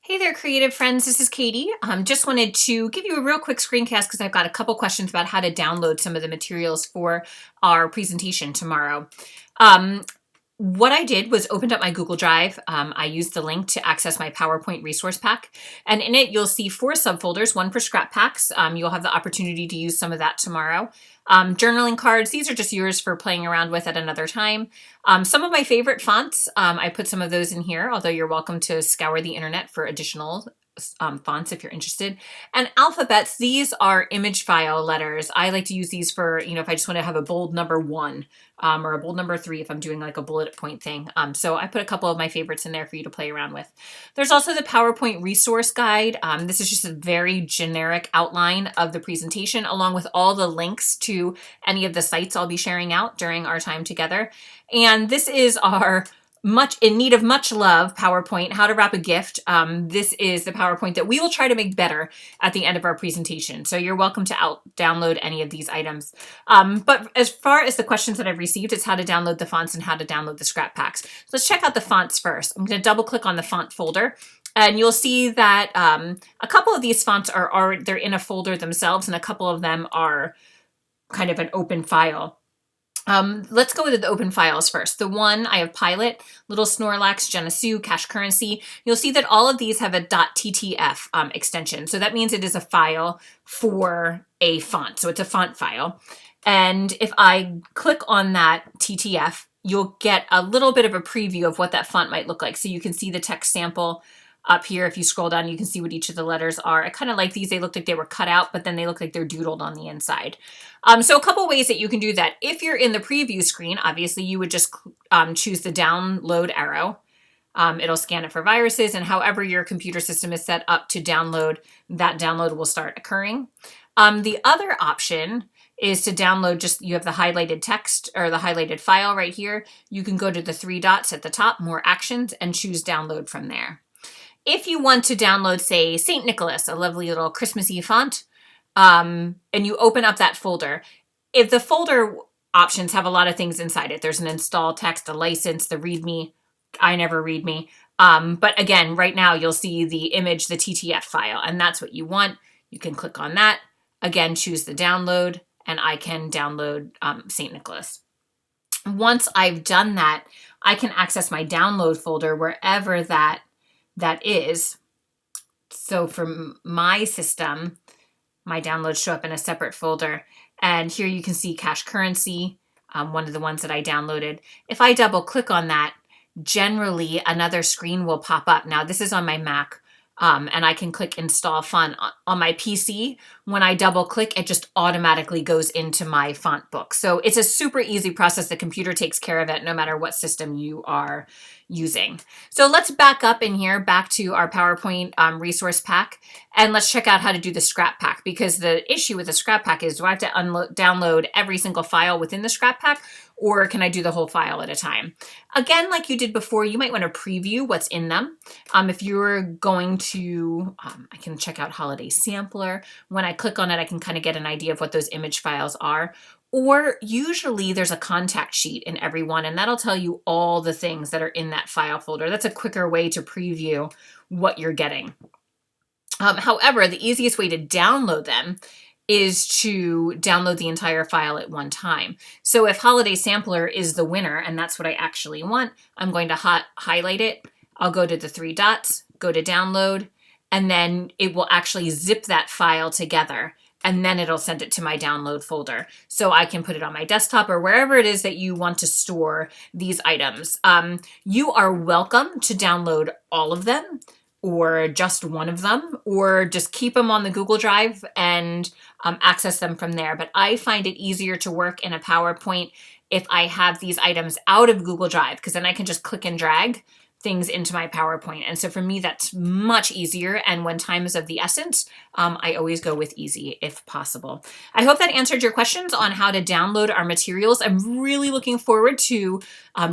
Hey there, creative friends. This is Katie. Just wanted to give you a real quick screencast because I've got a couple questions about how to download some of the materials for our presentation tomorrow. Um, what I did was opened up my Google Drive. I used the link to access my PowerPoint resource pack. And in it, you'll see 4 subfolders, one for scrap packs. You'll have the opportunity to use some of that tomorrow. Journaling cards, these are just yours for playing around with at another time. Some of my favorite fonts, I put some of those in here, although you're welcome to scour the internet for additional fonts if you're interested. And alphabets, these are image file letters. I like to use these for, if I just want to have a bold number 1 or a bold number 3 if I'm doing like a bullet point thing. So I put a couple of my favorites in there for you to play around with. There's also the PowerPoint resource guide. This is just a very generic outline of the presentation along with all the links to any of the sites I'll be sharing out during our time together. And this is our much in need of much love PowerPoint, how to wrap a gift. This is the PowerPoint that we will try to make better at the end of our presentation. So you're welcome to download any of these items. But as far as the questions that I've received, it's how to download the fonts and how to download the scrap packs. So let's check out the fonts first. I'm going to double click on the font folder. And you'll see that a couple of these fonts they're in a folder themselves, and a couple of them are kind of an open file. Let's go with the open files first. The one, I have Pilot, Little Snorlax, Geneseo, Cash Currency. You'll see that all of these have a .ttf extension. So that means it is a file for a font. So it's a font file. And if I click on that TTF, you'll get a little bit of a preview of what that font might look like. So you can see the text sample up here. If you scroll down, you can see what each of the letters are. I kind of like these. They look like they were cut out, but then they look like they're doodled on the inside. So a couple ways that you can do that. If you're in the preview screen, obviously you would just choose the download arrow. It'll scan it for viruses, and however your computer system is set up to download, that download will start occurring. The other option is to download you have the highlighted text or the highlighted file right here. You can go to the 3 dots at the top, more actions, and choose download from there. If you want to download, say, St. Nicholas, a lovely little Christmassy font, and you open up that folder, if the folder options have a lot of things inside it, there's an install text, a license, the README, I never README. But again, right now you'll see the image, the TTF file, and that's what you want. You can click on that. Again, choose the download, and I can download St. Nicholas. Once I've done that, I can access my download folder wherever that is. So for my system, my downloads show up in a separate folder. And here you can see Cash Currency, one of the ones that I downloaded. If I double click on that, generally another screen will pop up. Now this is on my Mac. And I can click install font on my PC. When I double click, it just automatically goes into my font book. So it's a super easy process. The computer takes care of it no matter what system you are using. So let's back up in here, back to our PowerPoint resource pack, and let's check out how to do the scrap pack, because the issue with the scrap pack is, do I have to download every single file within the scrap pack, or can I do the whole file at a time? Again, like you did before, you might want to preview what's in them. If you're going to, I can check out Holiday Sampler. When I click on it, I can kind of get an idea of what those image files are. Or usually there's a contact sheet in every one, and that'll tell you all the things that are in that file folder. That's a quicker way to preview what you're getting. However, the easiest way to download them is to download the entire file at one time. So if Holiday Sampler is the winner, and that's what I actually want, I'm going to highlight it. I'll go to the 3 dots, go to download, and then it will actually zip that file together, and then it'll send it to my download folder. So I can put it on my desktop or wherever it is that you want to store these items. You are welcome to download all of them, or just one of them, or just keep them on the Google Drive and access them from there. But I find it easier to work in a PowerPoint if I have these items out of Google Drive, because then I can just click and drag things into my PowerPoint. And so for me, that's much easier. And when time is of the essence, I always go with easy if possible. I hope that answered your questions on how to download our materials. I'm really looking forward to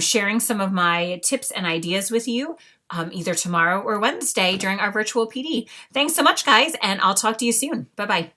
sharing some of my tips and ideas with you either tomorrow or Wednesday during our virtual PD. Thanks so much, guys, and I'll talk to you soon. Bye-bye.